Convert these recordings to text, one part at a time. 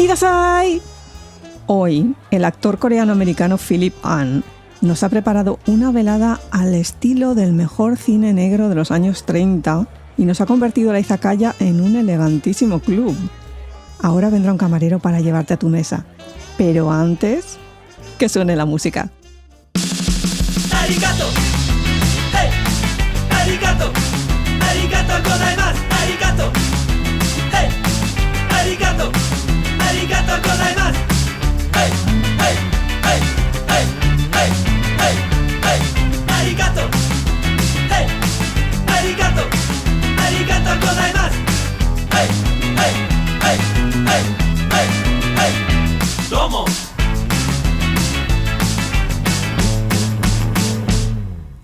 Kudasai. Hoy, el actor coreano-americano Philip Ahn nos ha preparado una velada al estilo del mejor cine negro de los años 30 y nos ha convertido la izakaya en un elegantísimo club. Ahora vendrá un camarero para llevarte a tu mesa, pero antes, que suene la música. ¡Arigato! ¡Hey! ¡Arigato! ¡Arigato gozaimasu! ¡Arigato! ¡Hey! ¡Arigato! ¡Arigato gozaimasu! ¡Hey! ¡Hey! ¡Hey! ¡Hey! ¡Hey! ¡Hey! ¡Hey! ¡Arigato! ¡Hey! ¡Arigato! ¡Arigato gozaimasu! ¡Hey! ¡Hey! ¡Hey! ¡Hey! ¡Hey! ¡Hey! ¡Domo!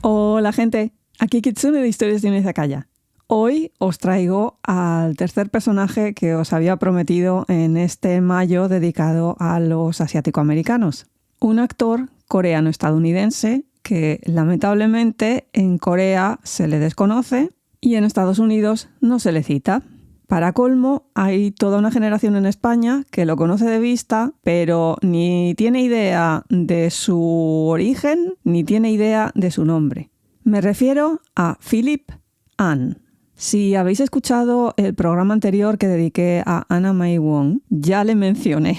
Hola gente, aquí Kitsune de Historias de una Izakaya. Hoy os traigo al tercer personaje que os había prometido en este mayo dedicado a los asiático-americanos. Un actor coreano-estadounidense que lamentablemente en Corea se le desconoce y en Estados Unidos no se le cita. Para colmo, hay toda una generación en España que lo conoce de vista, pero ni tiene idea de su origen, ni tiene idea de su nombre. Me refiero a Philip Ahn. Si habéis escuchado el programa anterior que dediqué a Anna May Wong, ya le mencioné,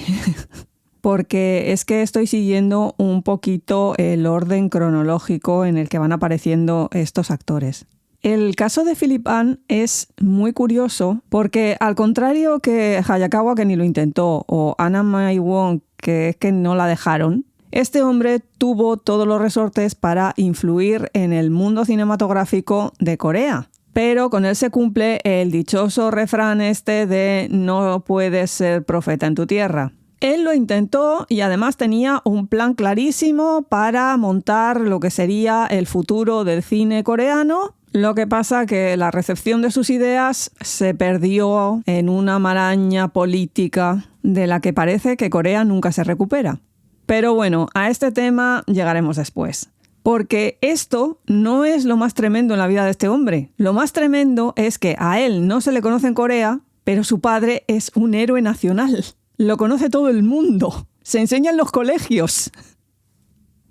porque es que estoy siguiendo un poquito el orden cronológico en el que van apareciendo estos actores. El caso de Philip Ahn es muy curioso porque, al contrario que Hayakawa, que ni lo intentó, o Anna May Wong, que es que no la dejaron, este hombre tuvo todos los resortes para influir en el mundo cinematográfico de Corea. Pero con él se cumple el dichoso refrán este de no puedes ser profeta en tu tierra. Él lo intentó y además tenía un plan clarísimo para montar lo que sería el futuro del cine coreano. Lo que pasa que la recepción de sus ideas se perdió en una maraña política de la que parece que Corea nunca se recupera. Pero bueno, a este tema llegaremos después. Porque esto no es lo más tremendo en la vida de este hombre. Lo más tremendo es que a él no se le conoce en Corea, pero su padre es un héroe nacional. Lo conoce todo el mundo. Se enseña en los colegios.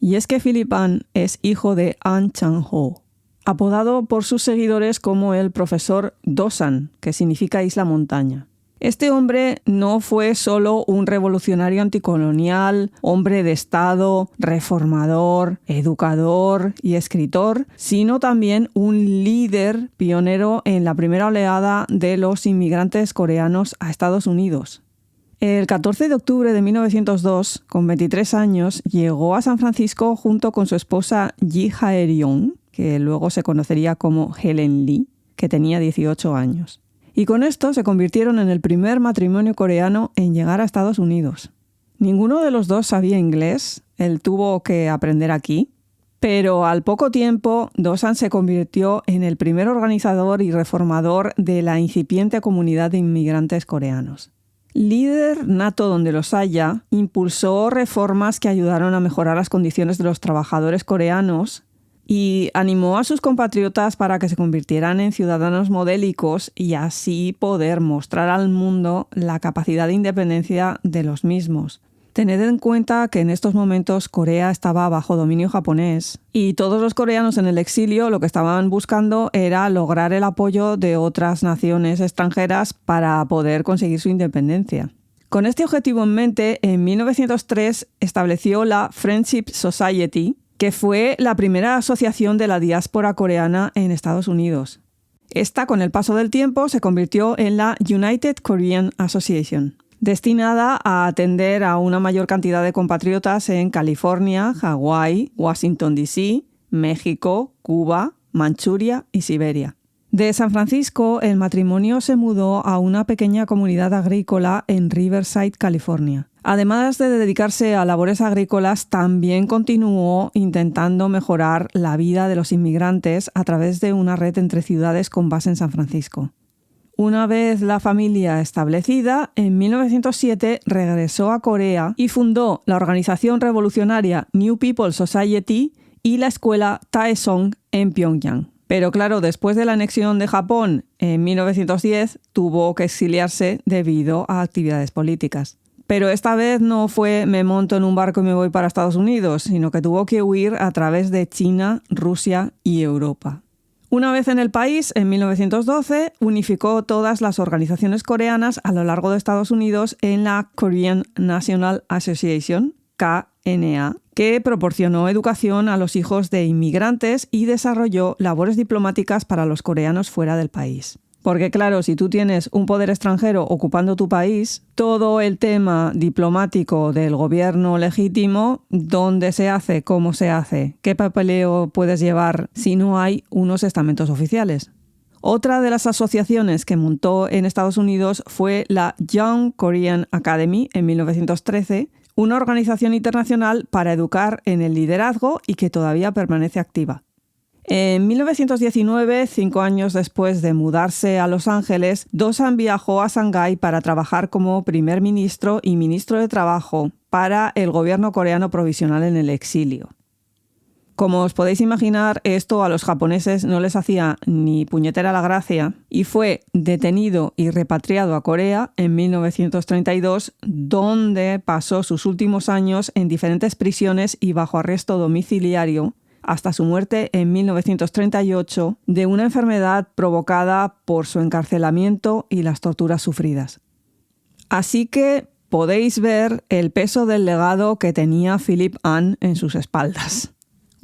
Y es que Philip Ahn es hijo de Ahn Chang-ho, apodado por sus seguidores como el profesor Dosan, que significa isla montaña. Este hombre no fue solo un revolucionario anticolonial, hombre de Estado, reformador, educador y escritor, sino también un líder pionero en la primera oleada de los inmigrantes coreanos a Estados Unidos. El 14 de octubre de 1902, con 23 años, llegó a San Francisco junto con su esposa Ji Hae-ryong, que luego se conocería como Helen Lee, que tenía 18 años. Y con esto se convirtieron en el primer matrimonio coreano en llegar a Estados Unidos. Ninguno de los dos sabía inglés, él tuvo que aprender aquí, pero al poco tiempo Dosan se convirtió en el primer organizador y reformador de la incipiente comunidad de inmigrantes coreanos. Líder nato donde los haya, impulsó reformas que ayudaron a mejorar las condiciones de los trabajadores coreanos y animó a sus compatriotas para que se convirtieran en ciudadanos modélicos y así poder mostrar al mundo la capacidad de independencia de los mismos. Tened en cuenta que en estos momentos Corea estaba bajo dominio japonés y todos los coreanos en el exilio lo que estaban buscando era lograr el apoyo de otras naciones extranjeras para poder conseguir su independencia. Con este objetivo en mente, en 1903 estableció la Friendship Society, que fue la primera asociación de la diáspora coreana en Estados Unidos. Esta, con el paso del tiempo, se convirtió en la United Korean Association, destinada a atender a una mayor cantidad de compatriotas en California, Hawái, Washington D.C., México, Cuba, Manchuria y Siberia. De San Francisco, el matrimonio se mudó a una pequeña comunidad agrícola en Riverside, California. Además de dedicarse a labores agrícolas, también continuó intentando mejorar la vida de los inmigrantes a través de una red entre ciudades con base en San Francisco. Una vez la familia establecida, en 1907 regresó a Corea y fundó la organización revolucionaria New People Society y la escuela Taesong en Pyongyang. Pero claro, después de la anexión de Japón en 1910, tuvo que exiliarse debido a actividades políticas. Pero esta vez no fue me monto en un barco y me voy para Estados Unidos, sino que tuvo que huir a través de China, Rusia y Europa. Una vez en el país, en 1912, unificó todas las organizaciones coreanas a lo largo de Estados Unidos en la Korean National Association, KNA, que proporcionó educación a los hijos de inmigrantes y desarrolló labores diplomáticas para los coreanos fuera del país. Porque claro, si tú tienes un poder extranjero ocupando tu país, todo el tema diplomático del gobierno legítimo, ¿dónde se hace? ¿Cómo se hace? ¿Qué papeleo puedes llevar si no hay unos estamentos oficiales? Otra de las asociaciones que montó en Estados Unidos fue la Young Korean Academy en 1913, una organización internacional para educar en el liderazgo y que todavía permanece activa. En 1919, 5 años después de mudarse a Los Ángeles, Do-san viajó a Shanghái para trabajar como primer ministro y ministro de Trabajo para el gobierno coreano provisional en el exilio. Como os podéis imaginar, esto a los japoneses no les hacía ni puñetera la gracia y fue detenido y repatriado a Corea en 1932, donde pasó sus últimos años en diferentes prisiones y bajo arresto domiciliario, hasta su muerte en 1938 de una enfermedad provocada por su encarcelamiento y las torturas sufridas. Así que podéis ver el peso del legado que tenía Philip Ahn en sus espaldas.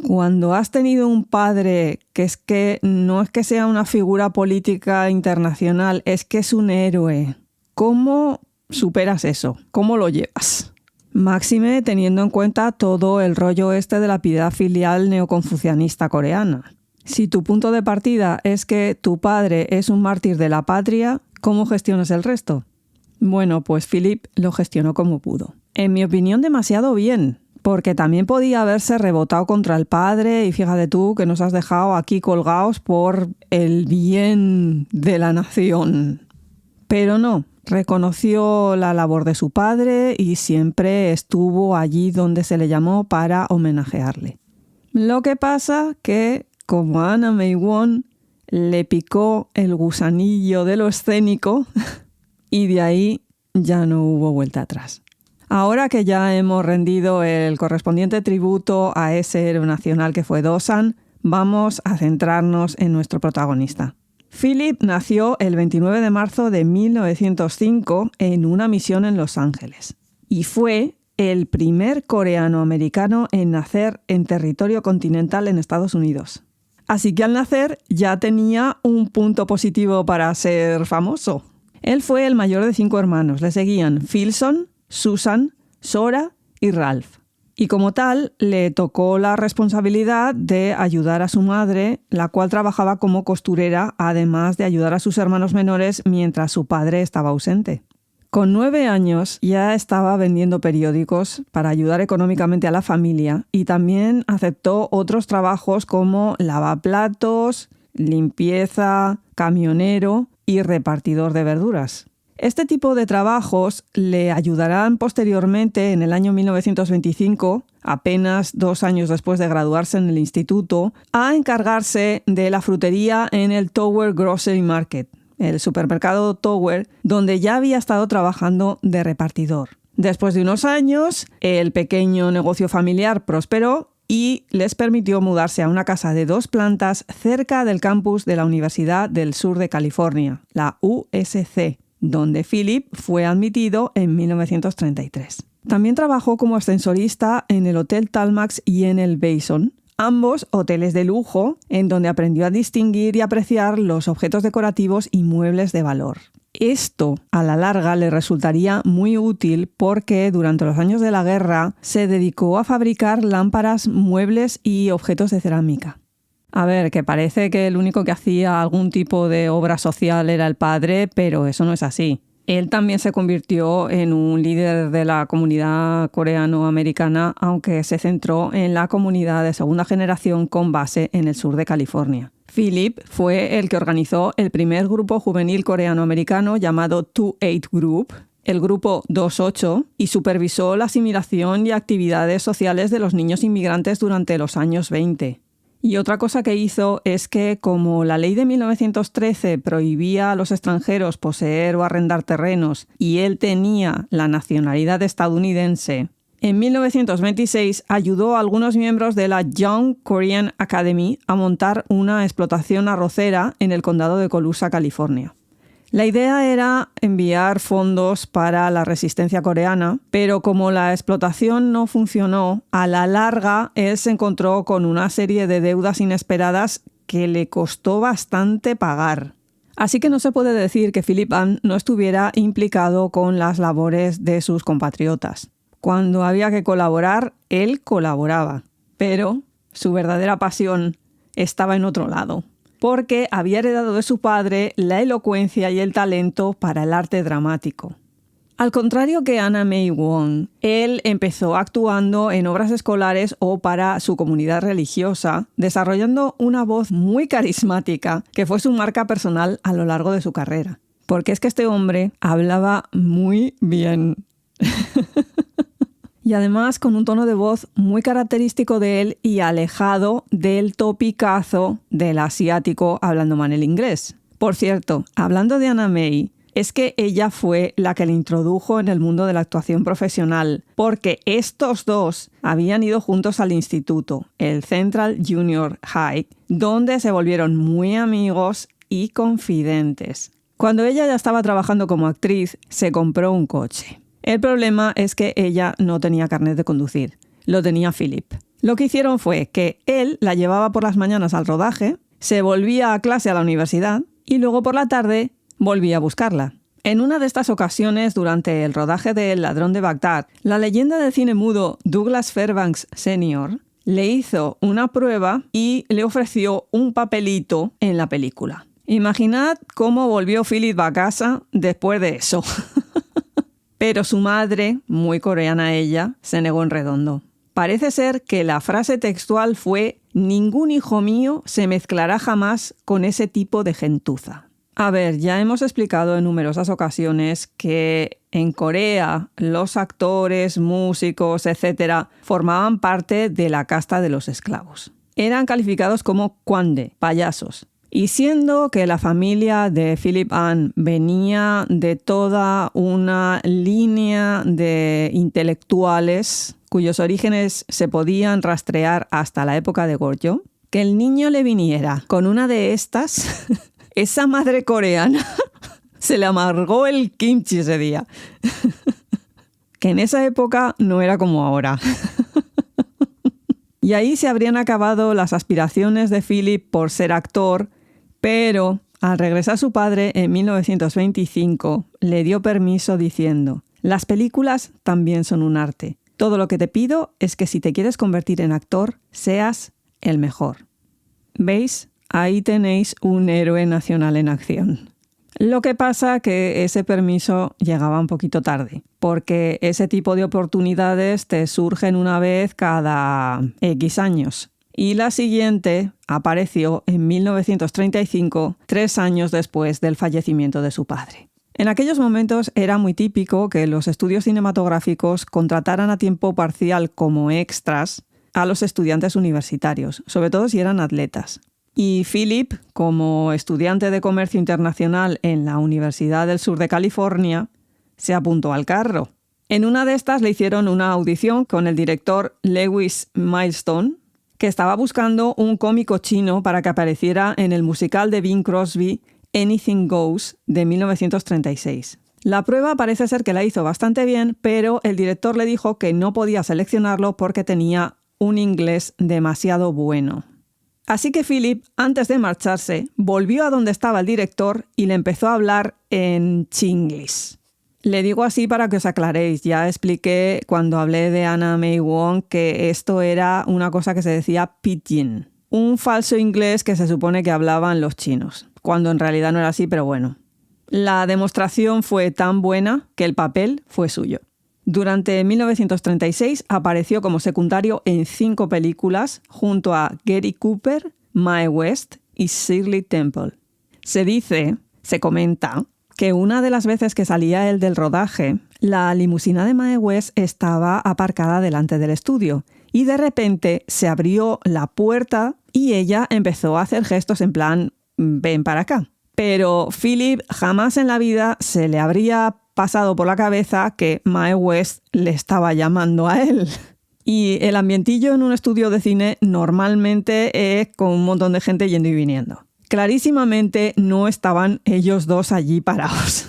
Cuando has tenido un padre que no es que sea una figura política internacional, es que es un héroe, ¿cómo superas eso? ¿Cómo lo llevas? Máxime teniendo en cuenta todo el rollo este de la piedad filial neoconfucianista coreana. Si tu punto de partida es que tu padre es un mártir de la patria, ¿cómo gestionas el resto? Bueno, pues Philip lo gestionó como pudo. En mi opinión, demasiado bien, porque también podía haberse rebotado contra el padre y fíjate tú que nos has dejado aquí colgados por el bien de la nación. Pero no. Reconoció la labor de su padre y siempre estuvo allí donde se le llamó para homenajearle. Lo que pasa que, como a Anna May Won, le picó el gusanillo de lo escénico y de ahí ya no hubo vuelta atrás. Ahora que ya hemos rendido el correspondiente tributo a ese héroe nacional que fue Do-san, vamos a centrarnos en nuestro protagonista. Philip nació el 29 de marzo de 1905 en una misión en Los Ángeles y fue el primer coreano-americano en nacer en territorio continental en Estados Unidos. Así que al nacer ya tenía un punto positivo para ser famoso. Él fue el mayor de 5 hermanos. Le seguían Philson, Susan, Sora y Ralph. Y como tal, le tocó la responsabilidad de ayudar a su madre, la cual trabajaba como costurera, además de ayudar a sus hermanos menores mientras su padre estaba ausente. Con 9 años ya estaba vendiendo periódicos para ayudar económicamente a la familia y también aceptó otros trabajos como lavaplatos, limpieza, camionero y repartidor de verduras. Este tipo de trabajos le ayudarán posteriormente, en el año 1925, apenas 2 años después de graduarse en el instituto, a encargarse de la frutería en el Tower Grocery Market, el supermercado Tower, donde ya había estado trabajando de repartidor. Después de unos años, el pequeño negocio familiar prosperó y les permitió mudarse a una casa de 2 plantas cerca del campus de la Universidad del Sur de California, la USC, donde Philip fue admitido en 1933. También trabajó como ascensorista en el Hotel Talmax y en el Basin, ambos hoteles de lujo, en donde aprendió a distinguir y apreciar los objetos decorativos y muebles de valor. Esto, a la larga, le resultaría muy útil porque durante los años de la guerra se dedicó a fabricar lámparas, muebles y objetos de cerámica. A ver, que parece que el único que hacía algún tipo de obra social era el padre, pero eso no es así. Él también se convirtió en un líder de la comunidad coreano-americana, aunque se centró en la comunidad de segunda generación con base en el sur de California. Philip fue el que organizó el primer grupo juvenil coreano-americano llamado 28 Group, el grupo 28, y supervisó la asimilación y actividades sociales de los niños inmigrantes durante los años 20. Y otra cosa que hizo es que, como la ley de 1913 prohibía a los extranjeros poseer o arrendar terrenos y él tenía la nacionalidad estadounidense, en 1926 ayudó a algunos miembros de la Young Korean Academy a montar una explotación arrocera en el condado de Colusa, California. La idea era enviar fondos para la resistencia coreana, pero como la explotación no funcionó, a la larga él se encontró con una serie de deudas inesperadas que le costó bastante pagar. Así que no se puede decir que Philip Ahn no estuviera implicado con las labores de sus compatriotas. Cuando había que colaborar, él colaboraba, pero su verdadera pasión estaba en otro lado, porque había heredado de su padre la elocuencia y el talento para el arte dramático. Al contrario que Anna May Wong, él empezó actuando en obras escolares o para su comunidad religiosa, desarrollando una voz muy carismática que fue su marca personal a lo largo de su carrera. Porque es que este hombre hablaba muy bien. Y además con un tono de voz muy característico de él y alejado del topicazo del asiático hablando mal el inglés. Por cierto, hablando de Anna May, es que ella fue la que le introdujo en el mundo de la actuación profesional, porque estos dos habían ido juntos al instituto, el Central Junior High, donde se volvieron muy amigos y confidentes. Cuando ella ya estaba trabajando como actriz, se compró un coche. El problema es que ella no tenía carnet de conducir, lo tenía Philip. Lo que hicieron fue que él la llevaba por las mañanas al rodaje, se volvía a clase a la universidad y luego por la tarde volvía a buscarla. En una de estas ocasiones, durante el rodaje de El ladrón de Bagdad, la leyenda del cine mudo Douglas Fairbanks Sr. le hizo una prueba y le ofreció un papelito en la película. Imaginad cómo volvió Philip a casa después de eso. Pero su madre, muy coreana ella, se negó en redondo. Parece ser que la frase textual fue: «Ningún hijo mío se mezclará jamás con ese tipo de gentuza». A ver, ya hemos explicado en numerosas ocasiones que en Corea los actores, músicos, etc. formaban parte de la casta de los esclavos. Eran calificados como kwande, payasos. Y siendo que la familia de Philip Ahn venía de toda una línea de intelectuales cuyos orígenes se podían rastrear hasta la época de Goryeo, que el niño le viniera con una de estas, esa madre coreana se le amargó el kimchi ese día. Que en esa época no era como ahora. Y ahí se habrían acabado las aspiraciones de Philip por ser actor, pero al regresar su padre en 1925 le dio permiso diciendo: «Las películas también son un arte. Todo lo que te pido es que si te quieres convertir en actor, seas el mejor». ¿Veis? Ahí tenéis un héroe nacional en acción. Lo que pasa que ese permiso llegaba un poquito tarde, porque ese tipo de oportunidades te surgen una vez cada X años. Y la siguiente apareció en 1935, 3 años después del fallecimiento de su padre. En aquellos momentos era muy típico que los estudios cinematográficos contrataran a tiempo parcial como extras a los estudiantes universitarios, sobre todo si eran atletas. Y Philip, como estudiante de comercio internacional en la Universidad del Sur de California, se apuntó al carro. En una de estas le hicieron una audición con el director Lewis Milestone, que estaba buscando un cómico chino para que apareciera en el musical de Bing Crosby Anything Goes de 1936. La prueba parece ser que la hizo bastante bien, pero el director le dijo que no podía seleccionarlo porque tenía un inglés demasiado bueno. Así que Philip, antes de marcharse, volvió a donde estaba el director y le empezó a hablar en chinglish. Le digo así para que os aclaréis. Ya expliqué cuando hablé de Anna May Wong que esto era una cosa que se decía pidgin, un falso inglés que se supone que hablaban los chinos, cuando en realidad no era así, pero bueno. La demostración fue tan buena que el papel fue suyo. Durante 1936 apareció como secundario en 5 películas junto a Gary Cooper, Mae West y Shirley Temple. Se comenta que una de las veces que salía él del rodaje, la limusina de Mae West estaba aparcada delante del estudio y de repente se abrió la puerta y ella empezó a hacer gestos en plan, ven para acá. Pero Philip jamás en la vida se le habría pasado por la cabeza que Mae West le estaba llamando a él. Y el ambientillo en un estudio de cine normalmente es con un montón de gente yendo y viniendo. Clarísimamente no estaban ellos dos allí parados.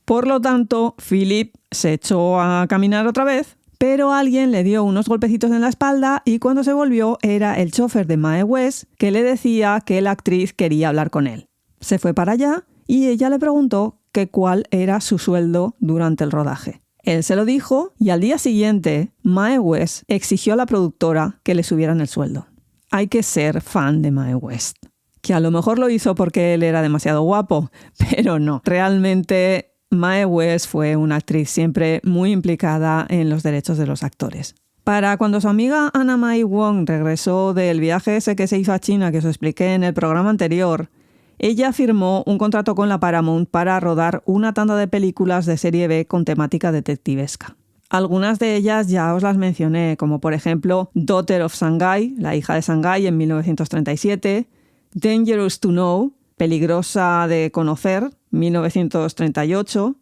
Por lo tanto, Philip se echó a caminar otra vez, pero alguien le dio unos golpecitos en la espalda y cuando se volvió era el chofer de Mae West que le decía que la actriz quería hablar con él. Se fue para allá y ella le preguntó que cuál era su sueldo durante el rodaje. Él se lo dijo y al día siguiente Mae West exigió a la productora que le subieran el sueldo. Hay que ser fan de Mae West. Que a lo mejor lo hizo porque él era demasiado guapo, pero no. Realmente Mae West fue una actriz siempre muy implicada en los derechos de los actores. Para cuando su amiga Anna May Wong regresó del viaje ese que se hizo a China que os expliqué en el programa anterior, ella firmó un contrato con la Paramount para rodar una tanda de películas de serie B con temática detectivesca. Algunas de ellas ya os las mencioné, como por ejemplo Daughter of Shanghai, la hija de Shanghai en 1937, Dangerous to Know, peligrosa de conocer, 1938,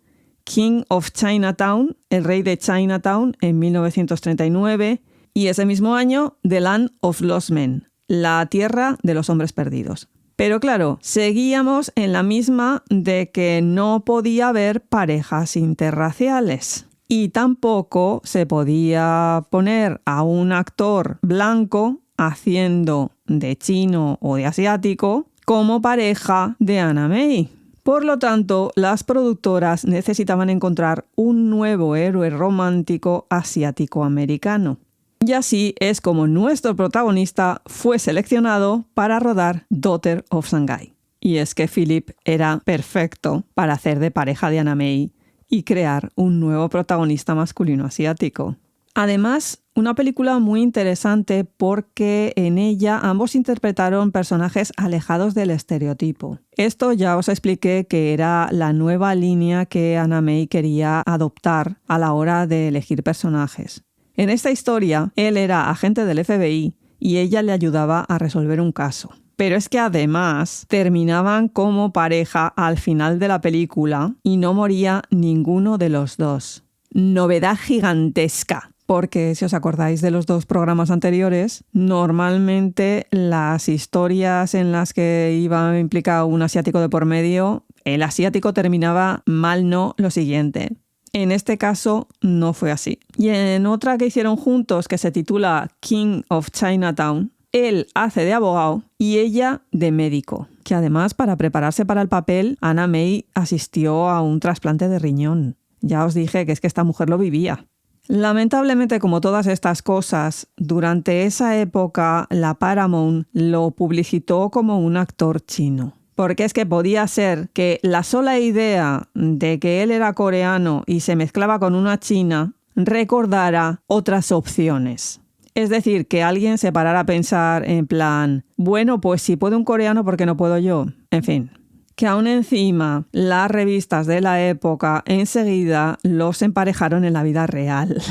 King of Chinatown, el rey de Chinatown, en 1939, y ese mismo año The Land of Lost Men, la tierra de los hombres perdidos. Pero claro, seguíamos en la misma de que no podía haber parejas interraciales. Y tampoco se podía poner a un actor blanco haciendo de chino o de asiático como pareja de Anna May. Por lo tanto, las productoras necesitaban encontrar un nuevo héroe romántico asiático-americano. Y así es como nuestro protagonista fue seleccionado para rodar Daughter of Shanghai. Y es que Philip era perfecto para hacer de pareja de Anna May y crear un nuevo protagonista masculino asiático. Además, una película muy interesante porque en ella ambos interpretaron personajes alejados del estereotipo. Esto ya os expliqué que era la nueva línea que Anna May quería adoptar a la hora de elegir personajes. En esta historia, él era agente del FBI y ella le ayudaba a resolver un caso. Pero es que además terminaban como pareja al final de la película y no moría ninguno de los dos. Novedad gigantesca. Porque si os acordáis de los dos programas anteriores, normalmente las historias en las que iba implicado un asiático de por medio, el asiático terminaba mal no lo siguiente. En este caso no fue así. Y en otra que hicieron juntos que se titula King of Chinatown, él hace de abogado y ella de médico. Que además para prepararse para el papel, Anna May asistió a un trasplante de riñón. Ya os dije que es que esta mujer lo vivía. Lamentablemente, como todas estas cosas, durante esa época la Paramount lo publicitó como un actor chino. Porque es que podía ser que la sola idea de que él era coreano y se mezclaba con una china recordara otras opciones. Es decir, que alguien se parara a pensar en plan, bueno, pues si puede un coreano, ¿por qué no puedo yo? En fin. Que aún encima las revistas de la época enseguida los emparejaron en la vida real.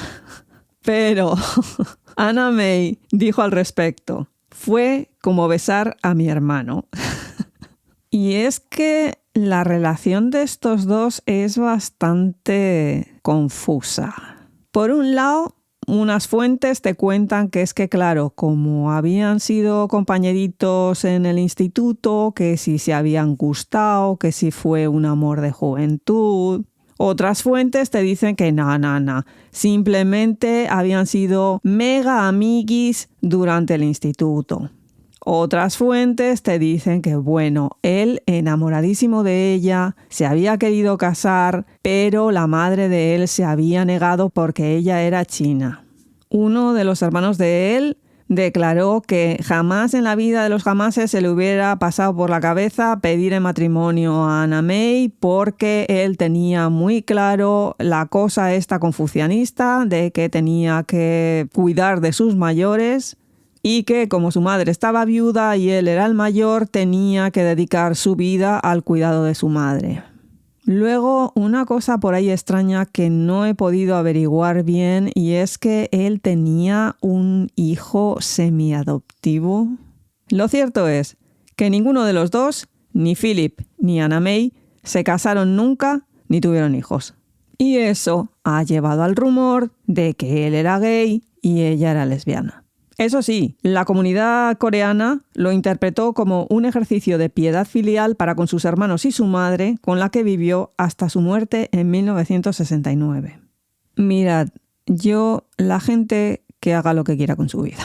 Pero Anna May dijo al respecto, fue como besar a mi hermano. Y es que la relación de estos dos es bastante confusa. Por un lado, unas fuentes te cuentan que es que, claro, como habían sido compañeritos en el instituto, que si se habían gustado, que si fue un amor de juventud. Otras fuentes te dicen que no, simplemente habían sido mega amiguis durante el instituto. Otras fuentes te dicen que, bueno, él, enamoradísimo de ella, se había querido casar, pero la madre de él se había negado porque ella era china. Uno de los hermanos de él declaró que jamás en la vida de los jamases se le hubiera pasado por la cabeza pedir en matrimonio a Anna May porque él tenía muy claro la cosa esta confucianista de que tenía que cuidar de sus mayores y que como su madre estaba viuda y él era el mayor, tenía que dedicar su vida al cuidado de su madre. Luego, una cosa por ahí extraña que no he podido averiguar bien y es que él tenía un hijo semiadoptivo. Lo cierto es que ninguno de los dos, ni Philip ni Anna May, se casaron nunca ni tuvieron hijos. Y eso ha llevado al rumor de que él era gay y ella era lesbiana. Eso sí, la comunidad coreana lo interpretó como un ejercicio de piedad filial para con sus hermanos y su madre, con la que vivió hasta su muerte en 1969. Mirad, la gente que haga lo que quiera con su vida.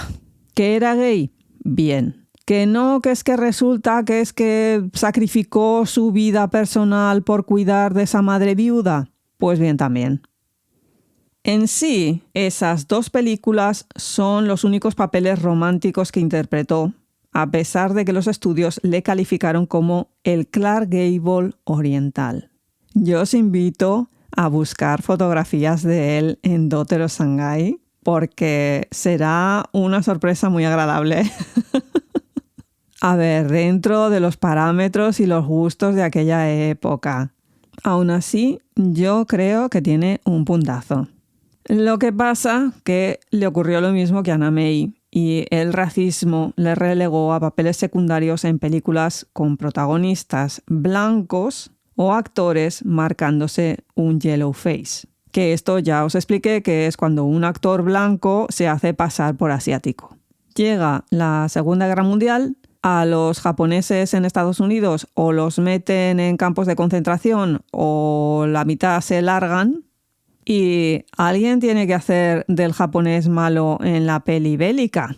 ¿Que era gay? Bien. Que no, que es que resulta que es que sacrificó su vida personal por cuidar de esa madre viuda. Pues bien también. En sí, esas dos películas son los únicos papeles románticos que interpretó, a pesar de que los estudios le calificaron como el Clark Gable oriental. Yo os invito a buscar fotografías de él en Daughter of Shanghai, porque será una sorpresa muy agradable. A ver, dentro de los parámetros y los gustos de aquella época. Aún así, yo creo que tiene un puntazo. Lo que pasa que le ocurrió lo mismo que a Anna May y el racismo le relegó a papeles secundarios en películas con protagonistas blancos o actores marcándose un yellow face. Que esto ya os expliqué que es cuando un actor blanco se hace pasar por asiático. Llega la Segunda Guerra Mundial, a los japoneses en Estados Unidos o los meten en campos de concentración o la mitad se largan. Y alguien tiene que hacer del japonés malo en la peli bélica.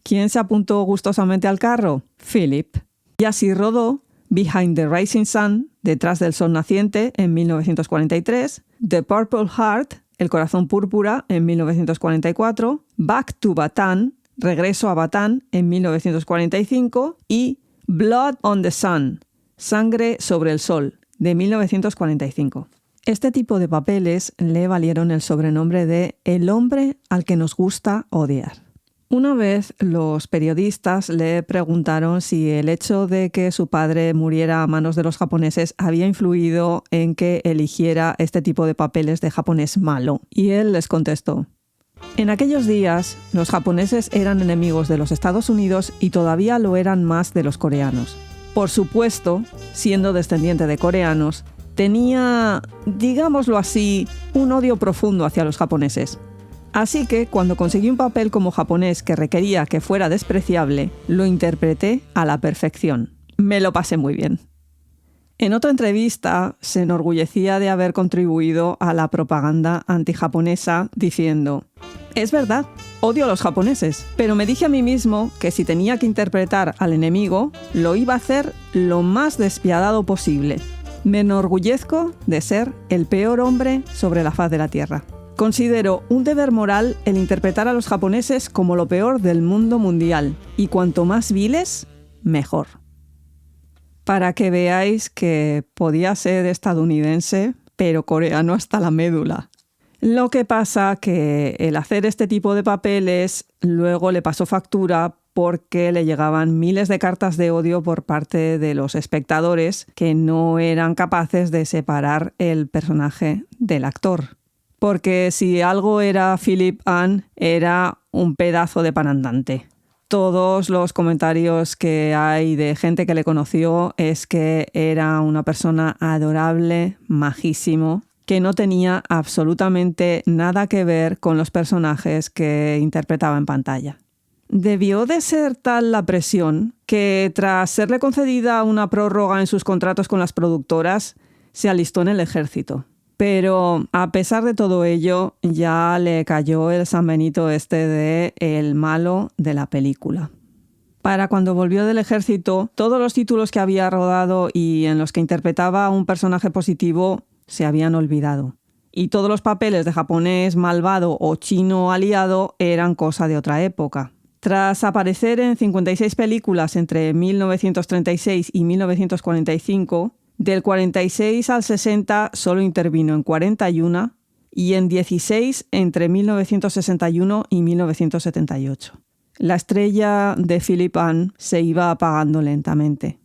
¿Quién se apuntó gustosamente al carro? Philip. Y así rodó Behind the Rising Sun, Detrás del Sol Naciente, en 1943, The Purple Heart, El Corazón Púrpura, en 1944, Back to Bataan, Regreso a Batán, en 1945, y Blood on the Sun, Sangre sobre el Sol, de 1945. Este tipo de papeles le valieron el sobrenombre de el hombre al que nos gusta odiar. Una vez los periodistas le preguntaron si el hecho de que su padre muriera a manos de los japoneses había influido en que eligiera este tipo de papeles de japonés malo. Y él les contestó: en aquellos días, los japoneses eran enemigos de los Estados Unidos y todavía lo eran más de los coreanos. Por supuesto, siendo descendiente de coreanos, tenía, digámoslo así, un odio profundo hacia los japoneses. Así que, cuando conseguí un papel como japonés que requería que fuera despreciable, lo interpreté a la perfección. Me lo pasé muy bien. En otra entrevista, se enorgullecía de haber contribuido a la propaganda antijaponesa diciendo: es verdad, odio a los japoneses, pero me dije a mí mismo que si tenía que interpretar al enemigo, lo iba a hacer lo más despiadado posible. Me enorgullezco de ser el peor hombre sobre la faz de la Tierra. Considero un deber moral el interpretar a los japoneses como lo peor del mundo mundial, y cuanto más viles, mejor. Para que veáis que podía ser estadounidense, pero coreano hasta la médula. Lo que pasa que el hacer este tipo de papeles luego le pasó factura porque le llegaban miles de cartas de odio por parte de los espectadores que no eran capaces de separar el personaje del actor. Porque si algo era Philip Ahn, era un pedazo de pan andante. Todos los comentarios que hay de gente que le conoció es que era una persona adorable, majísimo, que no tenía absolutamente nada que ver con los personajes que interpretaba en pantalla. Debió de ser tal la presión que, tras serle concedida una prórroga en sus contratos con las productoras, se alistó en el ejército. Pero a pesar de todo ello, ya le cayó el San Benito este de el malo de la película. Para cuando volvió del ejército, todos los títulos que había rodado y en los que interpretaba a un personaje positivo se habían olvidado. Y todos los papeles de japonés malvado o chino aliado eran cosa de otra época. Tras aparecer en 56 películas entre 1936 y 1945, del 46 al 60 solo intervino en 41 y en 16 entre 1961 y 1978. La estrella de Philip Ahn se iba apagando lentamente.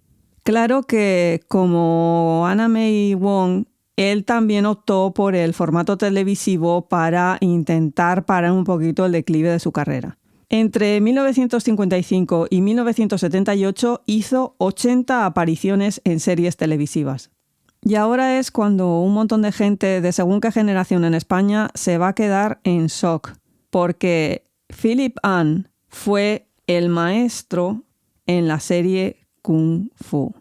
Claro que, como Anna May Wong, él también optó por el formato televisivo para intentar parar un poquito el declive de su carrera. Entre 1955 y 1978 hizo 80 apariciones en series televisivas. Y ahora es cuando un montón de gente de según qué generación en España se va a quedar en shock, porque Philip Ahn fue el maestro en la serie Kung Fu.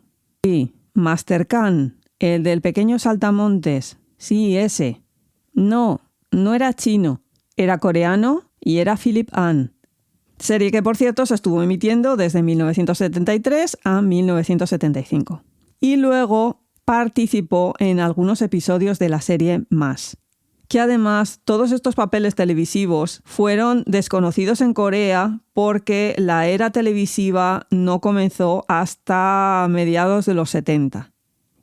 Sí, Master Khan, el del pequeño saltamontes. Sí, ese. No era chino, era coreano y era Philip Ahn. Serie que, por cierto, se estuvo emitiendo desde 1973 a 1975. Y luego participó en algunos episodios de la serie Más. Que además todos estos papeles televisivos fueron desconocidos en Corea porque la era televisiva no comenzó hasta mediados de los 70.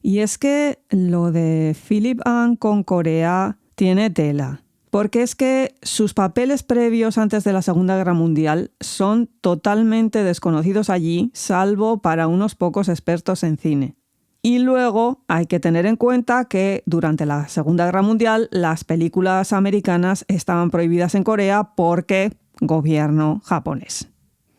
Y es que lo de Philip Ahn con Corea tiene tela. Porque es que sus papeles previos antes de la Segunda Guerra Mundial son totalmente desconocidos allí, salvo para unos pocos expertos en cine. Y luego hay que tener en cuenta que durante la Segunda Guerra Mundial las películas americanas estaban prohibidas en Corea porque gobierno japonés.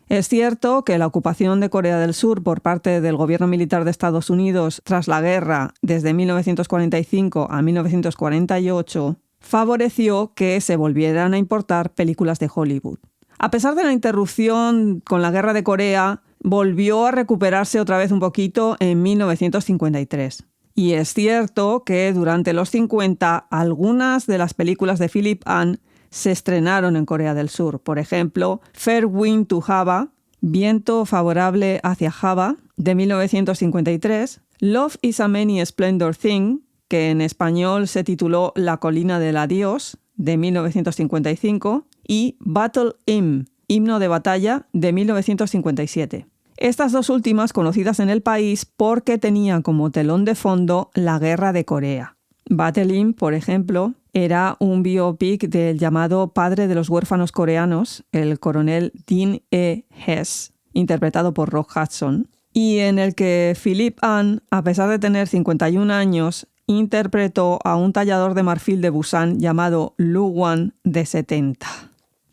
Es cierto que la ocupación de Corea del Sur por parte del gobierno militar de Estados Unidos tras la guerra desde 1945 a 1948 favoreció que se volvieran a importar películas de Hollywood. A pesar de la interrupción con la Guerra de Corea, volvió a recuperarse otra vez un poquito en 1953. Y es cierto que durante los 50 algunas de las películas de Philip Ahn se estrenaron en Corea del Sur. Por ejemplo, Fair Wind to Java, Viento favorable hacia Java, de 1953, Love is a Many Splendor Thing, que en español se tituló La colina del adiós, de 1955, y Battle Hymn, himno de batalla, de 1957. Estas dos últimas conocidas en el país porque tenían como telón de fondo la Guerra de Corea. Battle Hymn, por ejemplo, era un biopic del llamado padre de los huérfanos coreanos, el coronel Dean E. Hess, interpretado por Rock Hudson, y en el que Philip Ahn, a pesar de tener 51 años, interpretó a un tallador de marfil de Busan llamado Lu Wan, de 70,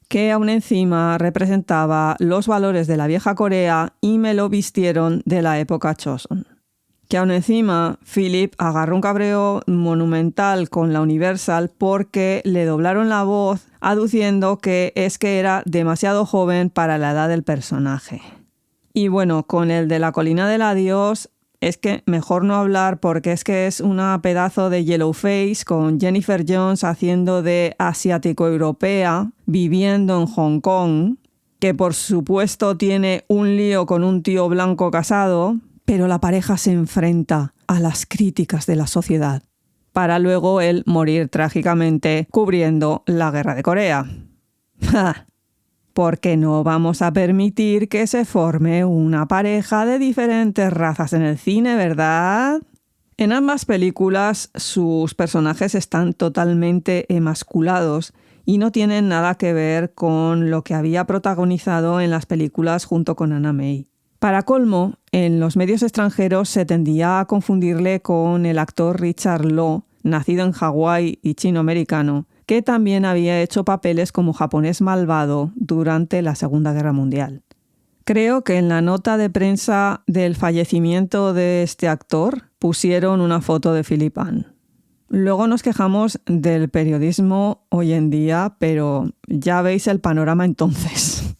que aún encima representaba los valores de la vieja Corea y me lo vistieron de la época Choson. Que aún encima Philip agarró un cabreo monumental con la Universal porque le doblaron la voz aduciendo que es que era demasiado joven para la edad del personaje. Y bueno, con el de La colina del adiós, es que mejor no hablar porque es que es una pedazo de yellow face con Jennifer Jones haciendo de asiático-europea viviendo en Hong Kong, que por supuesto tiene un lío con un tío blanco casado, pero la pareja se enfrenta a las críticas de la sociedad para luego él morir trágicamente cubriendo la Guerra de Corea. Porque no vamos a permitir que se forme una pareja de diferentes razas en el cine, ¿verdad? En ambas películas sus personajes están totalmente emasculados y no tienen nada que ver con lo que había protagonizado en las películas junto con Anna May. Para colmo, en los medios extranjeros se tendía a confundirle con el actor Richard Law, nacido en Hawái y chino-americano, que también había hecho papeles como japonés malvado durante la Segunda Guerra Mundial. Creo que en la nota de prensa del fallecimiento de este actor pusieron una foto de Philip Ahn. Luego nos quejamos del periodismo hoy en día, pero ya veis el panorama entonces.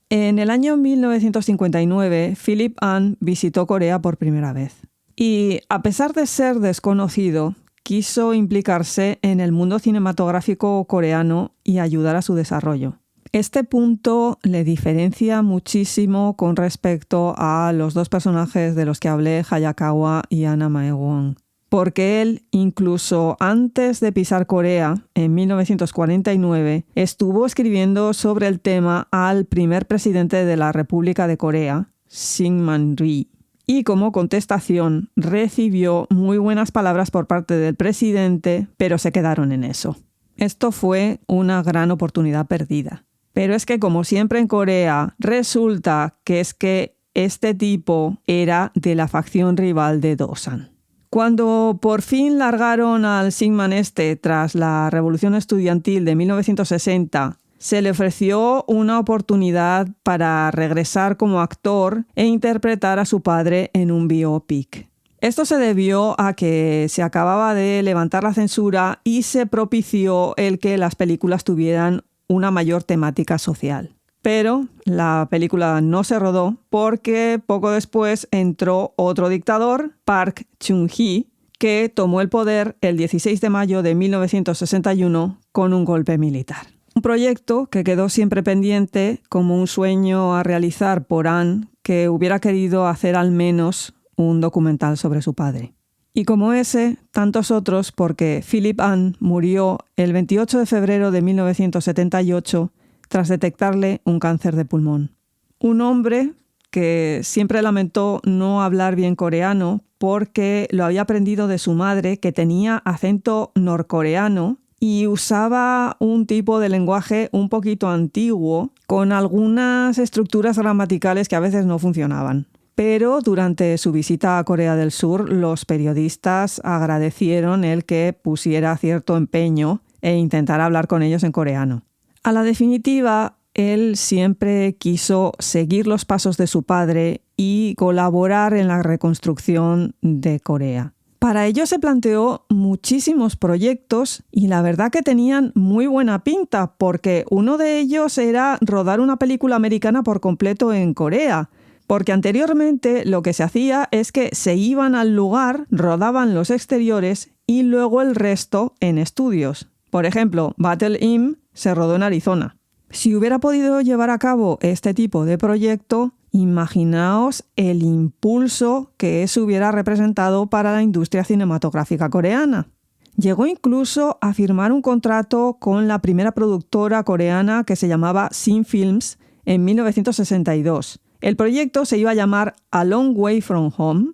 En el año 1959, Philip Ahn visitó Corea por primera vez. Y a pesar de ser desconocido, quiso implicarse en el mundo cinematográfico coreano y ayudar a su desarrollo. Este punto le diferencia muchísimo con respecto a los dos personajes de los que hablé, Hayakawa y Anna Mae-won, porque él, incluso antes de pisar Corea, en 1949, estuvo escribiendo sobre el tema al primer presidente de la República de Corea, Syngman Rhee. Y como contestación recibió muy buenas palabras por parte del presidente, pero se quedaron en eso. Esto fue una gran oportunidad perdida. Pero es que, como siempre en Corea, resulta que es que este tipo era de la facción rival de Dosan. Cuando por fin largaron al Syngman tras la revolución estudiantil de 1960 se le ofreció una oportunidad para regresar como actor e interpretar a su padre en un biopic. Esto se debió a que se acababa de levantar la censura y se propició el que las películas tuvieran una mayor temática social. Pero la película no se rodó porque poco después entró otro dictador, Park Chung-hee, que tomó el poder el 16 de mayo de 1961 con un golpe militar. Un proyecto que quedó siempre pendiente como un sueño a realizar por Anne, que hubiera querido hacer al menos un documental sobre su padre. Y como ese, tantos otros, porque Philip Ahn murió el 28 de febrero de 1978 tras detectarle un cáncer de pulmón. Un hombre que siempre lamentó no hablar bien coreano porque lo había aprendido de su madre, que tenía acento norcoreano y usaba un tipo de lenguaje un poquito antiguo con algunas estructuras gramaticales que a veces no funcionaban. Pero durante su visita a Corea del Sur, los periodistas agradecieron el que pusiera cierto empeño e intentara hablar con ellos en coreano. A la definitiva, él siempre quiso seguir los pasos de su padre y colaborar en la reconstrucción de Corea. Para ello se planteó muchísimos proyectos y la verdad que tenían muy buena pinta, porque uno de ellos era rodar una película americana por completo en Corea. Porque anteriormente lo que se hacía es que se iban al lugar, rodaban los exteriores y luego el resto en estudios. Por ejemplo, Battle Hymn se rodó en Arizona. Si hubiera podido llevar a cabo este tipo de proyecto, imaginaos el impulso que eso hubiera representado para la industria cinematográfica coreana. Llegó incluso a firmar un contrato con la primera productora coreana que se llamaba Sin Films en 1962. El proyecto se iba a llamar A Long Way From Home,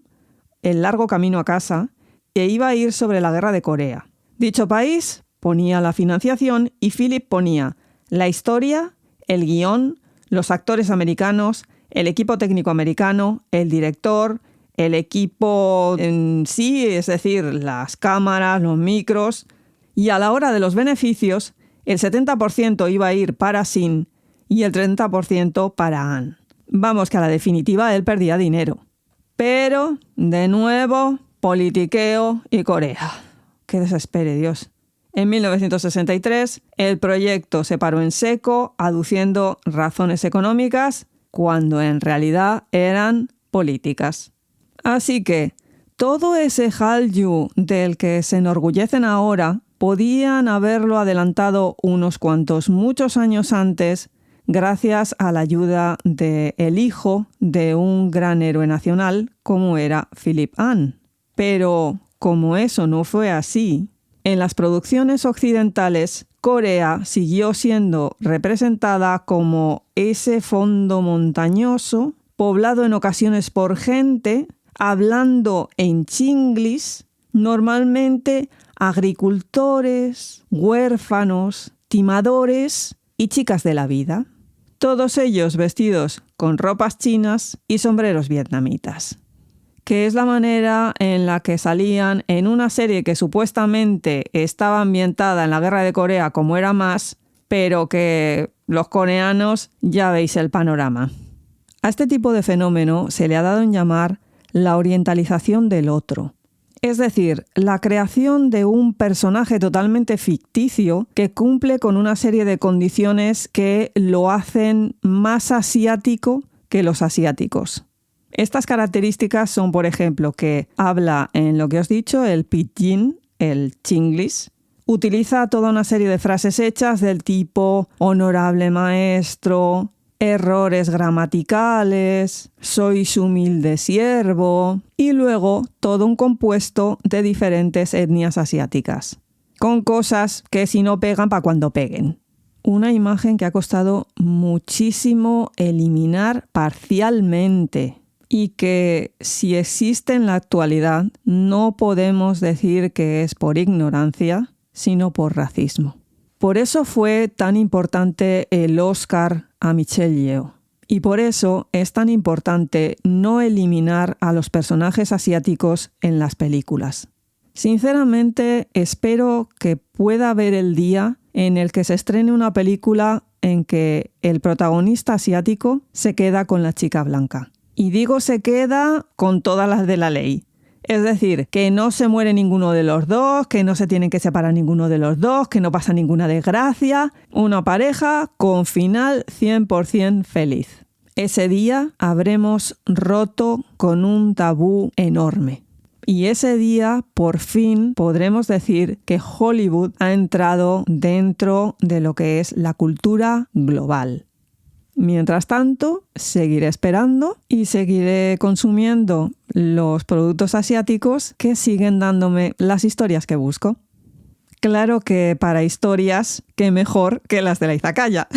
El largo camino a casa, e iba a ir sobre la guerra de Corea. Dicho país ponía la financiación y Philip ponía la historia, el guión, los actores americanos, el equipo técnico americano, el director, el equipo en sí, es decir, las cámaras, los micros. Y a la hora de los beneficios, el 70% iba a ir para Sin y el 30% para Ahn. Vamos, que a la definitiva él perdía dinero. Pero, de nuevo, politiqueo y Corea. ¡Qué desespere, Dios! En 1963, el proyecto se paró en seco, aduciendo razones económicas, cuando en realidad eran políticas. Así que, todo ese Hallyu del que se enorgullecen ahora, podían haberlo adelantado muchos años antes, gracias a la ayuda del hijo de un gran héroe nacional como era Philip Ahn. Pero como eso no fue así, en las producciones occidentales, Corea siguió siendo representada como ese fondo montañoso, poblado en ocasiones por gente, hablando en chinglish, normalmente agricultores, huérfanos, timadores y chicas de la vida. Todos ellos vestidos con ropas chinas y sombreros vietnamitas, que es la manera en la que salían en una serie que supuestamente estaba ambientada en la Guerra de Corea como era más, pero que los coreanos ya veis el panorama. A este tipo de fenómeno se le ha dado en llamar la orientalización del otro. Es decir, la creación de un personaje totalmente ficticio que cumple con una serie de condiciones que lo hacen más asiático que los asiáticos. Estas características son, por ejemplo, que habla en lo que os he dicho, el pidgin, el chinglish, utiliza toda una serie de frases hechas del tipo honorable maestro, errores gramaticales, sois humilde siervo, y luego todo un compuesto de diferentes etnias asiáticas, con cosas que si no pegan pa' cuando peguen. Una imagen que ha costado muchísimo eliminar parcialmente y que, si existe en la actualidad, no podemos decir que es por ignorancia, sino por racismo. Por eso fue tan importante el Oscar a Michelle Yeoh. Y por eso es tan importante no eliminar a los personajes asiáticos en las películas. Sinceramente, espero que pueda haber el día en el que se estrene una película en que el protagonista asiático se queda con la chica blanca. Y digo se queda con todas las de la ley. Es decir, que no se muere ninguno de los dos, que no se tienen que separar ninguno de los dos, que no pasa ninguna desgracia. Una pareja con final 100% feliz. Ese día habremos roto con un tabú enorme. Y ese día, por fin, podremos decir que Hollywood ha entrado dentro de lo que es la cultura global. Mientras tanto, seguiré esperando y seguiré consumiendo los productos asiáticos que siguen dándome las historias que busco. Claro que para historias, qué mejor que las de la izakaya.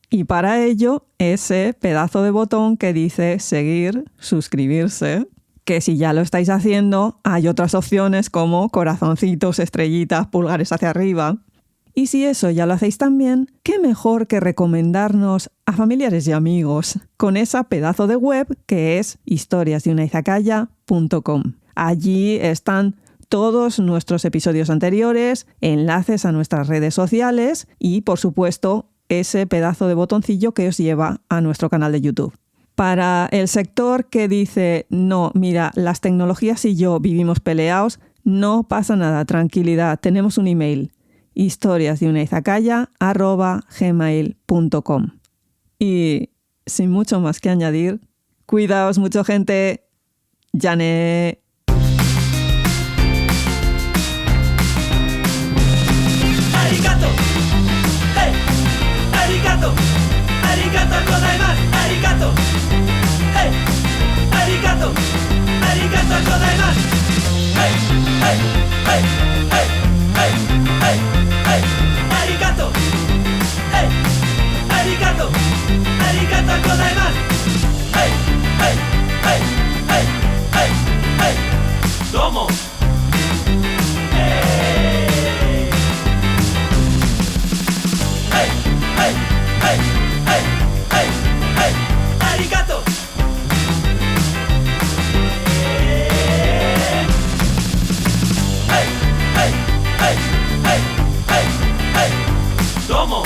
Y para ello, ese pedazo de botón que dice seguir, suscribirse, que si ya lo estáis haciendo, hay otras opciones como corazoncitos, estrellitas, pulgares hacia arriba. Y si eso ya lo hacéis también, qué mejor que recomendarnos a familiares y amigos con esa pedazo de web que es historiasdeunaizakaya.com. Allí están todos nuestros episodios anteriores, enlaces a nuestras redes sociales y, por supuesto, ese pedazo de botoncillo que os lleva a nuestro canal de YouTube. Para el sector que dice, no, mira, las tecnologías y yo vivimos peleados, no pasa nada, tranquilidad, tenemos un email, historiasdeunaizakaya@gmail.com. Y sin mucho más que añadir, cuidaos mucho, gente. Yane. Arigato. Hey. Arigato. Arigato gozaimasu. Arigato. Hey. Arigato. Arigato gozaimasu. Hey. Hey. Hey. Hey. Hey. Hey. Hey. Arigato. Hey. Arigato. Arigato gozaimasu. Hey. Hey. Hey. Hey. Hey. Hey. Domo. Hey. Hey. Hey. Hey. Hey. Hey. Hey. Arigato. Hey. Hey. Hey. Hey. Hey. Hey. Domo.